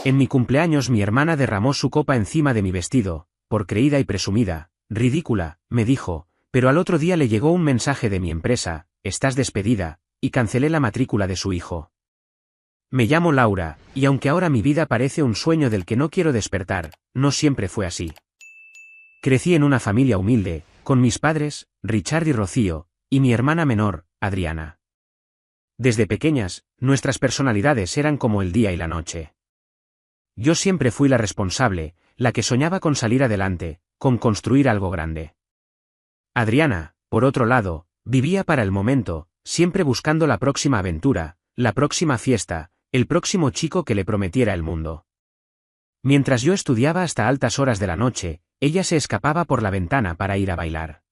En mi cumpleaños mi hermana derramó su copa encima de mi vestido, por creída y presumida, ridícula, me dijo, pero al otro día le llegó un mensaje de mi empresa, estás despedida, y cancelé la matrícula de su hijo. Me llamo Laura, y aunque ahora mi vida parece un sueño del que no quiero despertar, no siempre fue así. Crecí en una familia humilde, con mis padres, Richard y Rocío, y mi hermana menor, Adriana. Desde pequeñas, nuestras personalidades eran como el día y la noche. Yo siempre fui la responsable, la que soñaba con salir adelante, con construir algo grande. Adriana, por otro lado, vivía para el momento, siempre buscando la próxima aventura, la próxima fiesta, el próximo chico que le prometiera el mundo. Mientras yo estudiaba hasta altas horas de la noche, ella se escapaba por la ventana para ir a bailar.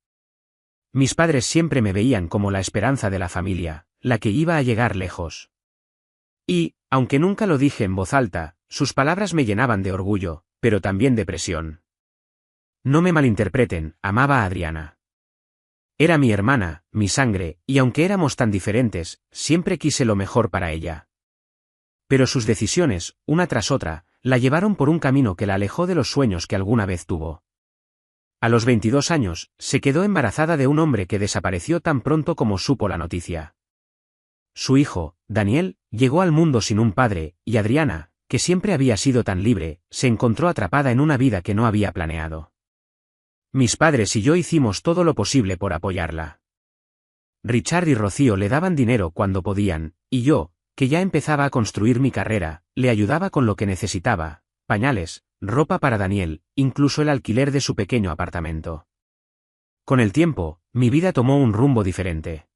Mis padres siempre me veían como la esperanza de la familia, la que iba a llegar lejos. Y, aunque nunca lo dije en voz alta, sus palabras me llenaban de orgullo, pero también de presión. No me malinterpreten, amaba a Adriana. Era mi hermana, mi sangre, y aunque éramos tan diferentes, siempre quise lo mejor para ella. Pero sus decisiones, una tras otra, la llevaron por un camino que la alejó de los sueños que alguna vez tuvo. A los 22 años, se quedó embarazada de un hombre que desapareció tan pronto como supo la noticia. Su hijo, Daniel, llegó al mundo sin un padre, y Adriana, que siempre había sido tan libre, se encontró atrapada en una vida que no había planeado. Mis padres y yo hicimos todo lo posible por apoyarla. Richard y Rocío le daban dinero cuando podían, y yo, que ya empezaba a construir mi carrera, le ayudaba con lo que necesitaba, pañales, ropa para Daniel, incluso el alquiler de su pequeño apartamento. Con el tiempo, mi vida tomó un rumbo diferente.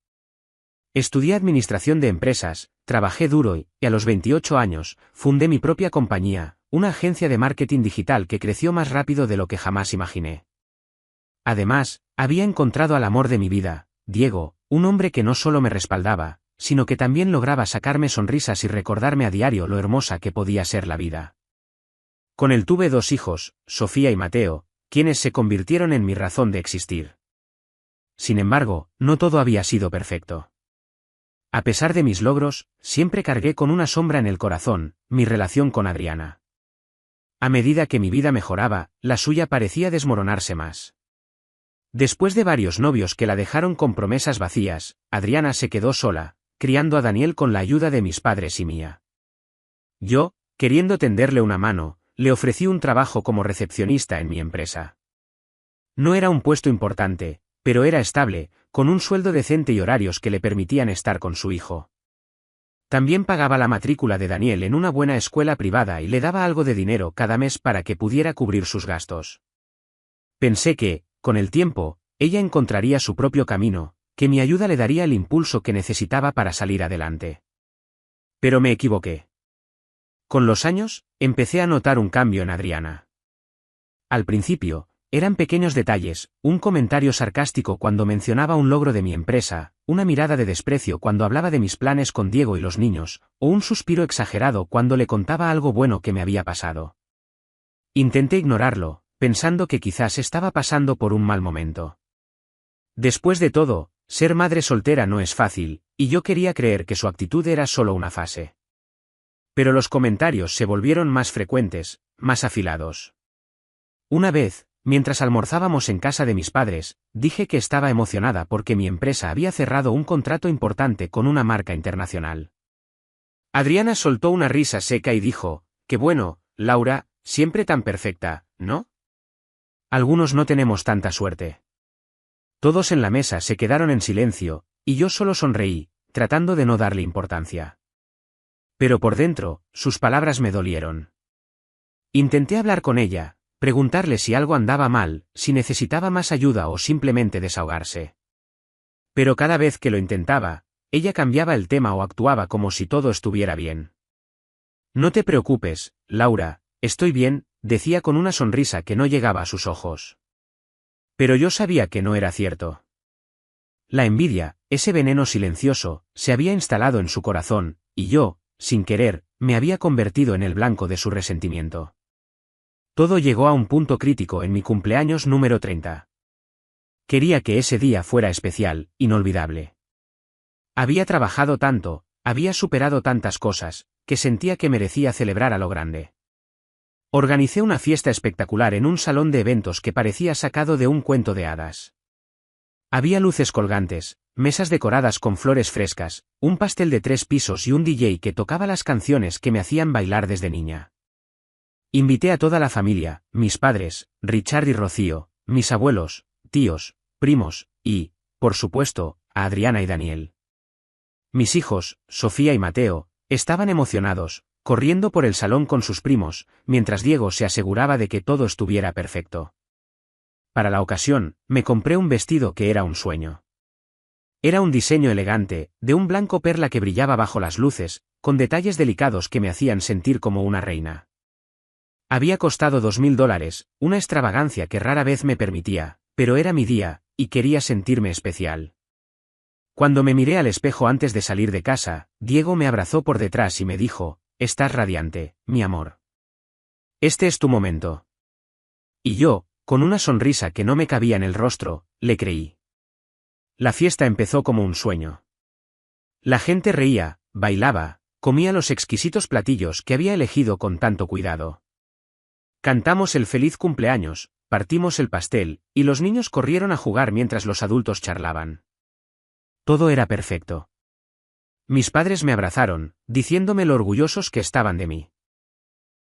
Estudié administración de empresas, trabajé duro y, a los 28 años, fundé mi propia compañía, una agencia de marketing digital que creció más rápido de lo que jamás imaginé. Además, había encontrado al amor de mi vida, Diego, un hombre que no solo me respaldaba, sino que también lograba sacarme sonrisas y recordarme a diario lo hermosa que podía ser la vida. Con él tuve 2 hijos, Sofía y Mateo, quienes se convirtieron en mi razón de existir. Sin embargo, no todo había sido perfecto. A pesar de mis logros, siempre cargué con una sombra en el corazón, mi relación con Adriana. A medida que mi vida mejoraba, la suya parecía desmoronarse más. Después de varios novios que la dejaron con promesas vacías, Adriana se quedó sola, criando a Daniel con la ayuda de mis padres y mía. Yo, queriendo tenderle una mano, le ofrecí un trabajo como recepcionista en mi empresa. No era un puesto importante, pero era estable, con un sueldo decente y horarios que le permitían estar con su hijo. También pagaba la matrícula de Daniel en una buena escuela privada y le daba algo de dinero cada mes para que pudiera cubrir sus gastos. Pensé que, con el tiempo, ella encontraría su propio camino, que mi ayuda le daría el impulso que necesitaba para salir adelante. Pero me equivoqué. Con los años, empecé a notar un cambio en Adriana. Al principio, eran pequeños detalles, un comentario sarcástico cuando mencionaba un logro de mi empresa, una mirada de desprecio cuando hablaba de mis planes con Diego y los niños, o un suspiro exagerado cuando le contaba algo bueno que me había pasado. Intenté ignorarlo, pensando que quizás estaba pasando por un mal momento. Después de todo, ser madre soltera no es fácil, y yo quería creer que su actitud era solo una fase. Pero los comentarios se volvieron más frecuentes, más afilados. Una vez, mientras almorzábamos en casa de mis padres, dije que estaba emocionada porque mi empresa había cerrado un contrato importante con una marca internacional. Adriana soltó una risa seca y dijo, «Qué bueno, Laura, siempre tan perfecta, ¿no? Algunos no tenemos tanta suerte». Todos en la mesa se quedaron en silencio, y yo solo sonreí, tratando de no darle importancia. Pero por dentro, sus palabras me dolieron. Intenté hablar con ella, preguntarle si algo andaba mal, si necesitaba más ayuda o simplemente desahogarse. Pero cada vez que lo intentaba, ella cambiaba el tema o actuaba como si todo estuviera bien. «No te preocupes, Laura, estoy bien», decía con una sonrisa que no llegaba a sus ojos. Pero yo sabía que no era cierto. La envidia, ese veneno silencioso, se había instalado en su corazón, y yo, sin querer, me había convertido en el blanco de su resentimiento. Todo llegó a un punto crítico en mi cumpleaños número 30. Quería que ese día fuera especial, inolvidable. Había trabajado tanto, había superado tantas cosas, que sentía que merecía celebrar a lo grande. Organicé una fiesta espectacular en un salón de eventos que parecía sacado de un cuento de hadas. Había luces colgantes, mesas decoradas con flores frescas, un pastel de 3 pisos y un DJ que tocaba las canciones que me hacían bailar desde niña. Invité a toda la familia, mis padres, Richard y Rocío, mis abuelos, tíos, primos, y, por supuesto, a Adriana y Daniel. Mis hijos, Sofía y Mateo, estaban emocionados, corriendo por el salón con sus primos, mientras Diego se aseguraba de que todo estuviera perfecto. Para la ocasión, me compré un vestido que era un sueño. Era un diseño elegante, de un blanco perla que brillaba bajo las luces, con detalles delicados que me hacían sentir como una reina. Había costado $2000, una extravagancia que rara vez me permitía, pero era mi día, y quería sentirme especial. Cuando me miré al espejo antes de salir de casa, Diego me abrazó por detrás y me dijo: «Estás radiante, mi amor. Este es tu momento». Y yo, con una sonrisa que no me cabía en el rostro, le creí. La fiesta empezó como un sueño. La gente reía, bailaba, comía los exquisitos platillos que había elegido con tanto cuidado. Cantamos el feliz cumpleaños, partimos el pastel, y los niños corrieron a jugar mientras los adultos charlaban. Todo era perfecto. Mis padres me abrazaron, diciéndome lo orgullosos que estaban de mí.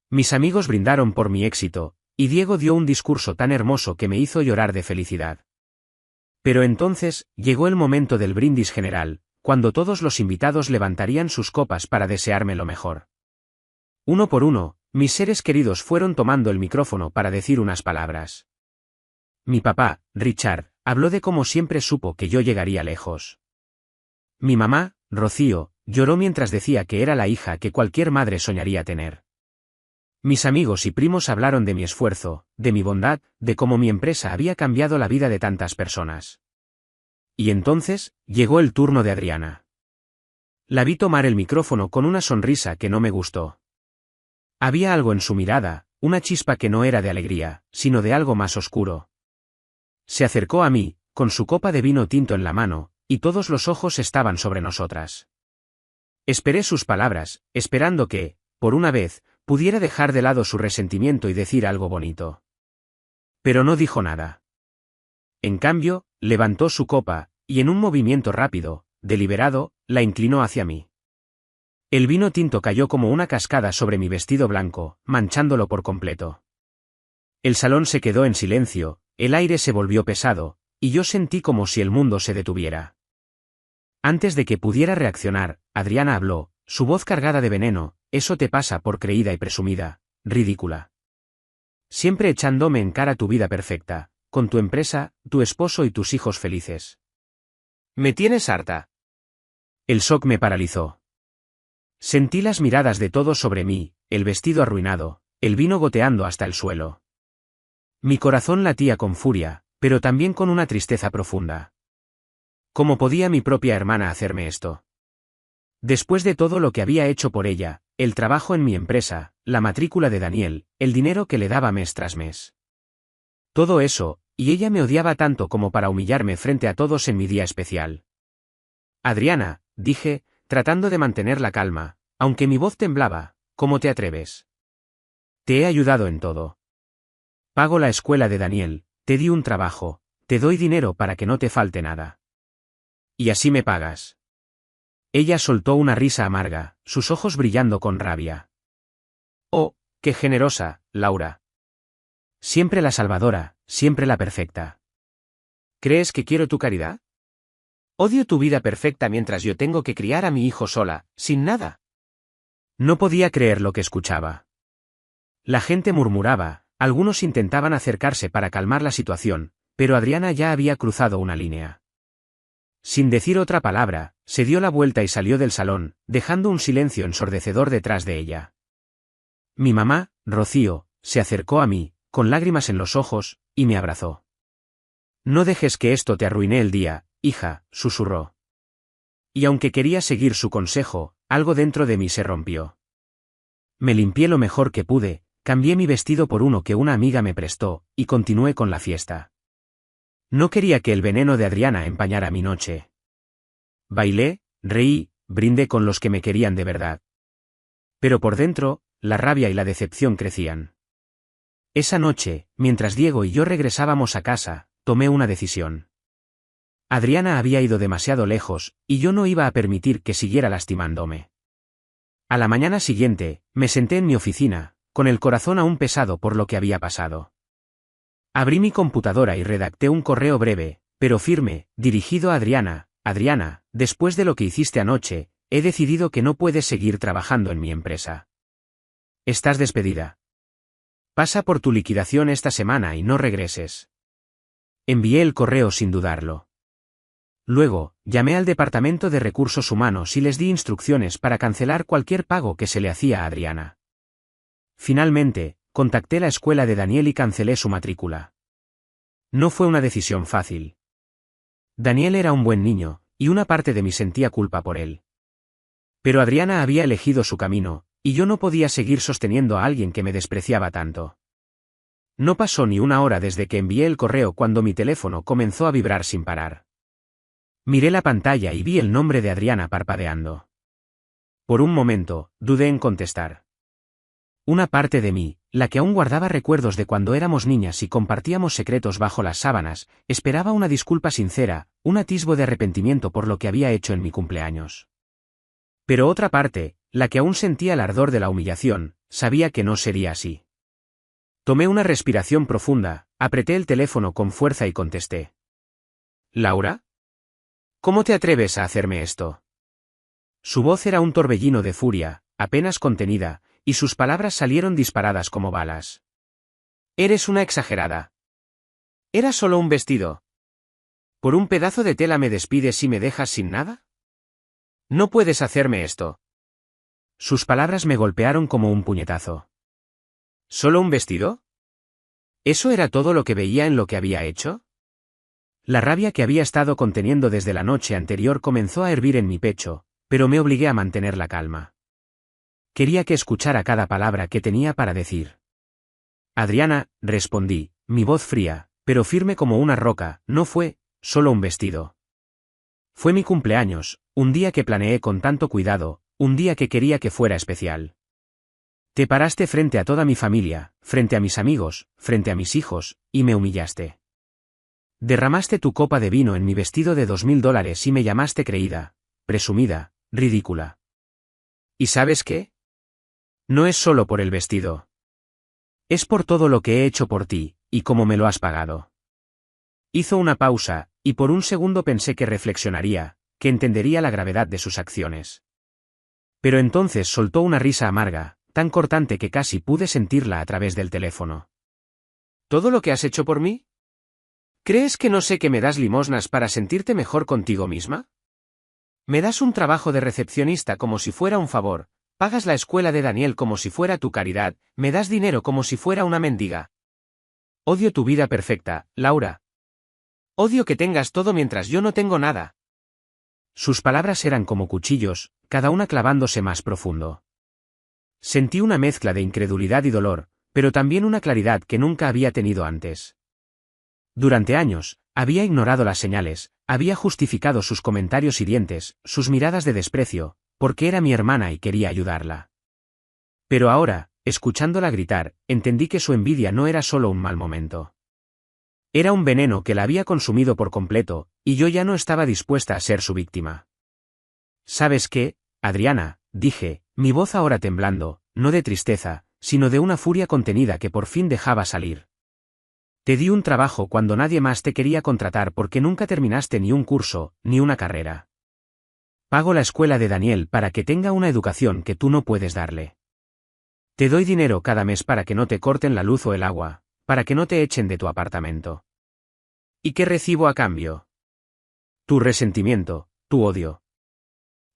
Mis amigos brindaron por mi éxito, y Diego dio un discurso tan hermoso que me hizo llorar de felicidad. Pero entonces, llegó el momento del brindis general, cuando todos los invitados levantarían sus copas para desearme lo mejor. Uno por uno, mis seres queridos fueron tomando el micrófono para decir unas palabras. Mi papá, Richard, habló de cómo siempre supo que yo llegaría lejos. Mi mamá, Rocío, lloró mientras decía que era la hija que cualquier madre soñaría tener. Mis amigos y primos hablaron de mi esfuerzo, de mi bondad, de cómo mi empresa había cambiado la vida de tantas personas. Y entonces, llegó el turno de Adriana. La vi tomar el micrófono con una sonrisa que no me gustó. Había algo en su mirada, una chispa que no era de alegría, sino de algo más oscuro. Se acercó a mí, con su copa de vino tinto en la mano, y todos los ojos estaban sobre nosotras. Esperé sus palabras, esperando que, por una vez, pudiera dejar de lado su resentimiento y decir algo bonito. Pero no dijo nada. En cambio, levantó su copa, y en un movimiento rápido, deliberado, la inclinó hacia mí. El vino tinto cayó como una cascada sobre mi vestido blanco, manchándolo por completo. El salón se quedó en silencio, el aire se volvió pesado, y yo sentí como si el mundo se detuviera. Antes de que pudiera reaccionar, Adriana habló, su voz cargada de veneno: «Eso te pasa por creída y presumida, ridícula. Siempre echándome en cara tu vida perfecta, con tu empresa, tu esposo y tus hijos felices. Me tienes harta». El shock me paralizó. Sentí las miradas de todos sobre mí, el vestido arruinado, el vino goteando hasta el suelo. Mi corazón latía con furia, pero también con una tristeza profunda. ¿Cómo podía mi propia hermana hacerme esto? Después de todo lo que había hecho por ella, el trabajo en mi empresa, la matrícula de Daniel, el dinero que le daba mes tras mes. Todo eso, y ella me odiaba tanto como para humillarme frente a todos en mi día especial. Adriana, dije, tratando de mantener la calma, aunque mi voz temblaba, ¿cómo te atreves? Te he ayudado en todo. Pago la escuela de Daniel, te di un trabajo, te doy dinero para que no te falte nada. Y así me pagas. Ella soltó una risa amarga, sus ojos brillando con rabia. Oh, qué generosa, Laura. Siempre la salvadora, siempre la perfecta. ¿Crees que quiero tu caridad? Odio tu vida perfecta mientras yo tengo que criar a mi hijo sola, sin nada. No podía creer lo que escuchaba. La gente murmuraba, algunos intentaban acercarse para calmar la situación, pero Adriana ya había cruzado una línea. Sin decir otra palabra, se dio la vuelta y salió del salón, dejando un silencio ensordecedor detrás de ella. Mi mamá, Rocío, se acercó a mí, con lágrimas en los ojos, y me abrazó. No dejes que esto te arruine el día, hija, susurró. Y aunque quería seguir su consejo, algo dentro de mí se rompió. Me limpié lo mejor que pude, cambié mi vestido por uno que una amiga me prestó, y continué con la fiesta. No quería que el veneno de Adriana empañara mi noche. Bailé, reí, brindé con los que me querían de verdad. Pero por dentro, la rabia y la decepción crecían. Esa noche, mientras Diego y yo regresábamos a casa, tomé una decisión. Adriana había ido demasiado lejos, y yo no iba a permitir que siguiera lastimándome. A la mañana siguiente, me senté en mi oficina, con el corazón aún pesado por lo que había pasado. Abrí mi computadora y redacté un correo breve, pero firme, dirigido a Adriana. Adriana, después de lo que hiciste anoche, he decidido que no puedes seguir trabajando en mi empresa. Estás despedida. Pasa por tu liquidación esta semana y no regreses. Envié el correo sin dudarlo. Luego, llamé al Departamento de Recursos Humanos y les di instrucciones para cancelar cualquier pago que se le hacía a Adriana. Finalmente, contacté la escuela de Daniel y cancelé su matrícula. No fue una decisión fácil. Daniel era un buen niño, y una parte de mí sentía culpa por él. Pero Adriana había elegido su camino, y yo no podía seguir sosteniendo a alguien que me despreciaba tanto. No pasó ni una hora desde que envié el correo cuando mi teléfono comenzó a vibrar sin parar. Miré la pantalla y vi el nombre de Adriana parpadeando. Por un momento, dudé en contestar. Una parte de mí, la que aún guardaba recuerdos de cuando éramos niñas y compartíamos secretos bajo las sábanas, esperaba una disculpa sincera, un atisbo de arrepentimiento por lo que había hecho en mi cumpleaños. Pero otra parte, la que aún sentía el ardor de la humillación, sabía que no sería así. Tomé una respiración profunda, apreté el teléfono con fuerza y contesté. ¿Laura? ¿Cómo te atreves a hacerme esto? Su voz era un torbellino de furia, apenas contenida, y sus palabras salieron disparadas como balas. Eres una exagerada. Era solo un vestido. ¿Por un pedazo de tela me despides y me dejas sin nada? No puedes hacerme esto. Sus palabras me golpearon como un puñetazo. ¿Solo un vestido? ¿Eso era todo lo que veía en lo que había hecho? La rabia que había estado conteniendo desde la noche anterior comenzó a hervir en mi pecho, pero me obligué a mantener la calma. Quería que escuchara cada palabra que tenía para decir. Adriana, respondí, mi voz fría, pero firme como una roca, no fue solo un vestido. Fue mi cumpleaños, un día que planeé con tanto cuidado, un día que quería que fuera especial. Te paraste frente a toda mi familia, frente a mis amigos, frente a mis hijos, y me humillaste. Derramaste tu copa de vino en mi vestido de $2000 y me llamaste creída, presumida, ridícula. ¿Y sabes qué? No es solo por el vestido. Es por todo lo que he hecho por ti, y cómo me lo has pagado. Hizo una pausa, y por un segundo pensé que reflexionaría, que entendería la gravedad de sus acciones. Pero entonces soltó una risa amarga, tan cortante que casi pude sentirla a través del teléfono. ¿Todo lo que has hecho por mí? ¿Crees que no sé que me das limosnas para sentirte mejor contigo misma? Me das un trabajo de recepcionista como si fuera un favor, pagas la escuela de Daniel como si fuera tu caridad, me das dinero como si fuera una mendiga. Odio tu vida perfecta, Laura. Odio que tengas todo mientras yo no tengo nada. Sus palabras eran como cuchillos, cada una clavándose más profundo. Sentí una mezcla de incredulidad y dolor, pero también una claridad que nunca había tenido antes. Durante años, había ignorado las señales, había justificado sus comentarios hirientes, sus miradas de desprecio, porque era mi hermana y quería ayudarla. Pero ahora, escuchándola gritar, entendí que su envidia no era solo un mal momento. Era un veneno que la había consumido por completo, y yo ya no estaba dispuesta a ser su víctima. ¿Sabes qué, Adriana?, dije, mi voz ahora temblando, no de tristeza, sino de una furia contenida que por fin dejaba salir. Te di un trabajo cuando nadie más te quería contratar porque nunca terminaste ni un curso, ni una carrera. Pago la escuela de Daniel para que tenga una educación que tú no puedes darle. Te doy dinero cada mes para que no te corten la luz o el agua, para que no te echen de tu apartamento. ¿Y qué recibo a cambio? Tu resentimiento, tu odio.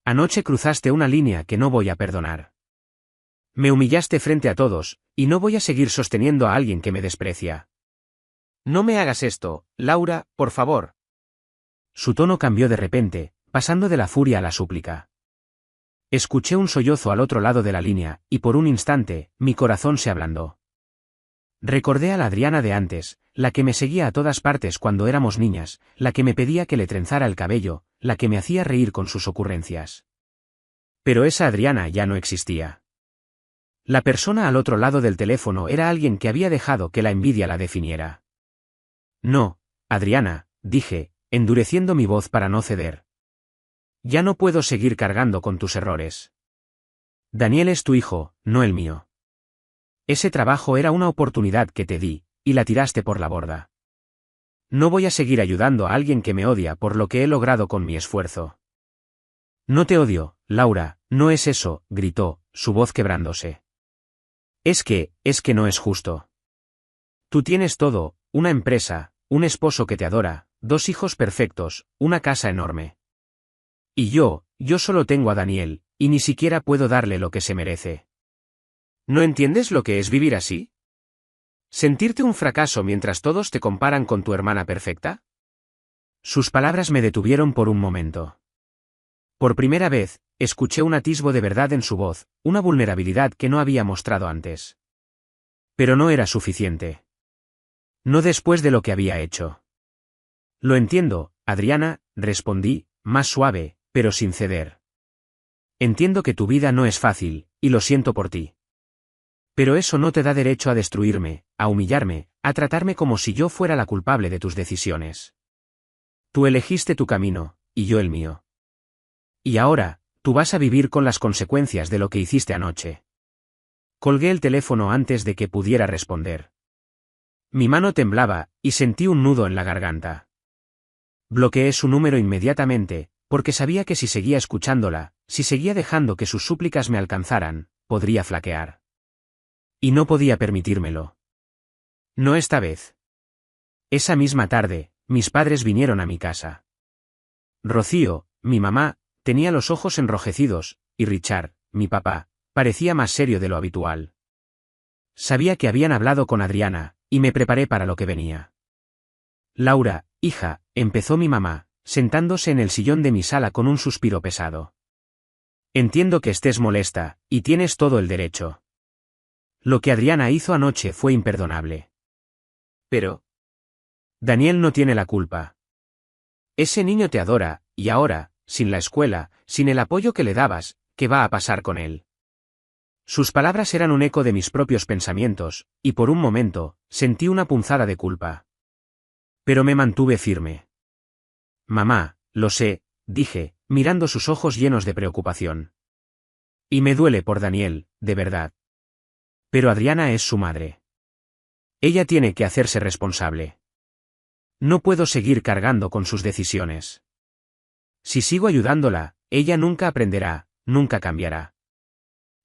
Anoche cruzaste una línea que no voy a perdonar. Me humillaste frente a todos, y no voy a seguir sosteniendo a alguien que me desprecia. No me hagas esto, Laura, por favor. Su tono cambió de repente, pasando de la furia a la súplica. Escuché un sollozo al otro lado de la línea, y por un instante, mi corazón se ablandó. Recordé a la Adriana de antes, la que me seguía a todas partes cuando éramos niñas, la que me pedía que le trenzara el cabello, la que me hacía reír con sus ocurrencias. Pero esa Adriana ya no existía. La persona al otro lado del teléfono era alguien que había dejado que la envidia la definiera. No, Adriana, dije, endureciendo mi voz para no ceder. Ya no puedo seguir cargando con tus errores. Daniel es tu hijo, no el mío. Ese trabajo era una oportunidad que te di, y la tiraste por la borda. No voy a seguir ayudando a alguien que me odia por lo que he logrado con mi esfuerzo. No te odio, Laura, no es eso, gritó, su voz quebrándose. Es que no es justo. Tú tienes todo, una empresa, un esposo que te adora, 2 hijos perfectos, una casa enorme. Y yo solo tengo a Daniel, y ni siquiera puedo darle lo que se merece. ¿No entiendes lo que es vivir así? ¿Sentirte un fracaso mientras todos te comparan con tu hermana perfecta? Sus palabras me detuvieron por un momento. Por primera vez, escuché un atisbo de verdad en su voz, una vulnerabilidad que no había mostrado antes. Pero no era suficiente. No después de lo que había hecho. Lo entiendo, Adriana, respondí, más suave, pero sin ceder. Entiendo que tu vida no es fácil, y lo siento por ti. Pero eso no te da derecho a destruirme, a humillarme, a tratarme como si yo fuera la culpable de tus decisiones. Tú elegiste tu camino, y yo el mío. Y ahora, tú vas a vivir con las consecuencias de lo que hiciste anoche. Colgué el teléfono antes de que pudiera responder. Mi mano temblaba, y sentí un nudo en la garganta. Bloqueé su número inmediatamente, porque sabía que si seguía escuchándola, si seguía dejando que sus súplicas me alcanzaran, podría flaquear. Y no podía permitírmelo. No esta vez. Esa misma tarde, mis padres vinieron a mi casa. Rocío, mi mamá, tenía los ojos enrojecidos, y Richard, mi papá, parecía más serio de lo habitual. Sabía que habían hablado con Adriana, y me preparé para lo que venía. Laura, hija, empezó mi mamá, sentándose en el sillón de mi sala con un suspiro pesado. Entiendo que estés molesta, y tienes todo el derecho. Lo que Adriana hizo anoche fue imperdonable. Pero Daniel no tiene la culpa. Ese niño te adora, y ahora, sin la escuela, sin el apoyo que le dabas, ¿qué va a pasar con él? Sus palabras eran un eco de mis propios pensamientos, y por un momento, sentí una punzada de culpa. Pero me mantuve firme. Mamá, lo sé, dije, mirando sus ojos llenos de preocupación. Y me duele por Daniel, de verdad. Pero Adriana es su madre. Ella tiene que hacerse responsable. No puedo seguir cargando con sus decisiones. Si sigo ayudándola, ella nunca aprenderá, nunca cambiará.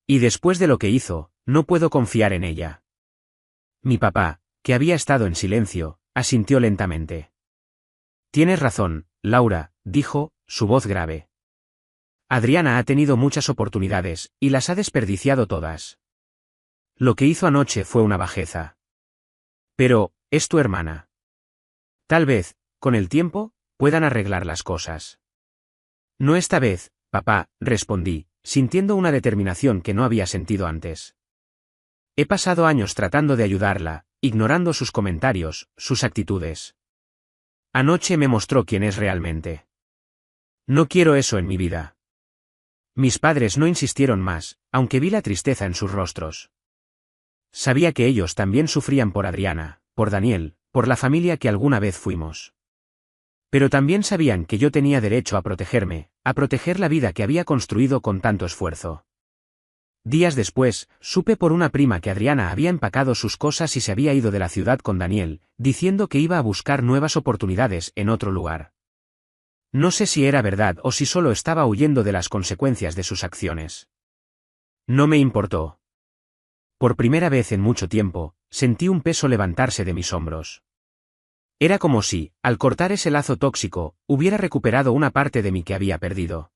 Y después de lo que hizo, no puedo confiar en ella. Mi papá, que había estado en silencio, asintió lentamente. Tienes razón, Laura, dijo, su voz grave. Adriana ha tenido muchas oportunidades, y las ha desperdiciado todas. Lo que hizo anoche fue una bajeza. Pero, es tu hermana. Tal vez, con el tiempo, puedan arreglar las cosas. No esta vez, papá, respondí, sintiendo una determinación que no había sentido antes. He pasado años tratando de ayudarla, ignorando sus comentarios, sus actitudes. Anoche me mostró quién es realmente. No quiero eso en mi vida. Mis padres no insistieron más, aunque vi la tristeza en sus rostros. Sabía que ellos también sufrían por Adriana, por Daniel, por la familia que alguna vez fuimos. Pero también sabían que yo tenía derecho a protegerme, a proteger la vida que había construido con tanto esfuerzo. Días después, supe por una prima que Adriana había empacado sus cosas y se había ido de la ciudad con Daniel, diciendo que iba a buscar nuevas oportunidades en otro lugar. No sé si era verdad o si solo estaba huyendo de las consecuencias de sus acciones. No me importó. Por primera vez en mucho tiempo, sentí un peso levantarse de mis hombros. Era como si, al cortar ese lazo tóxico, hubiera recuperado una parte de mí que había perdido.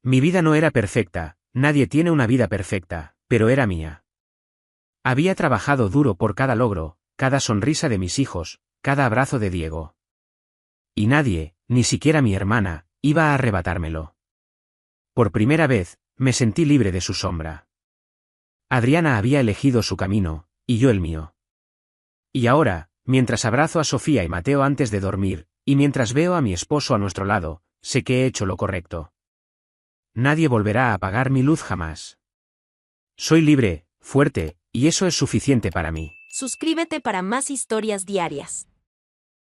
Mi vida no era perfecta, nadie tiene una vida perfecta, pero era mía. Había trabajado duro por cada logro, cada sonrisa de mis hijos, cada abrazo de Diego. Y nadie, ni siquiera mi hermana, iba a arrebatármelo. Por primera vez, me sentí libre de su sombra. Adriana había elegido su camino, y yo el mío. Y ahora, mientras abrazo a Sofía y Mateo antes de dormir, y mientras veo a mi esposo a nuestro lado, sé que he hecho lo correcto. Nadie volverá a apagar mi luz jamás. Soy libre, fuerte, y eso es suficiente para mí. Suscríbete para más historias diarias.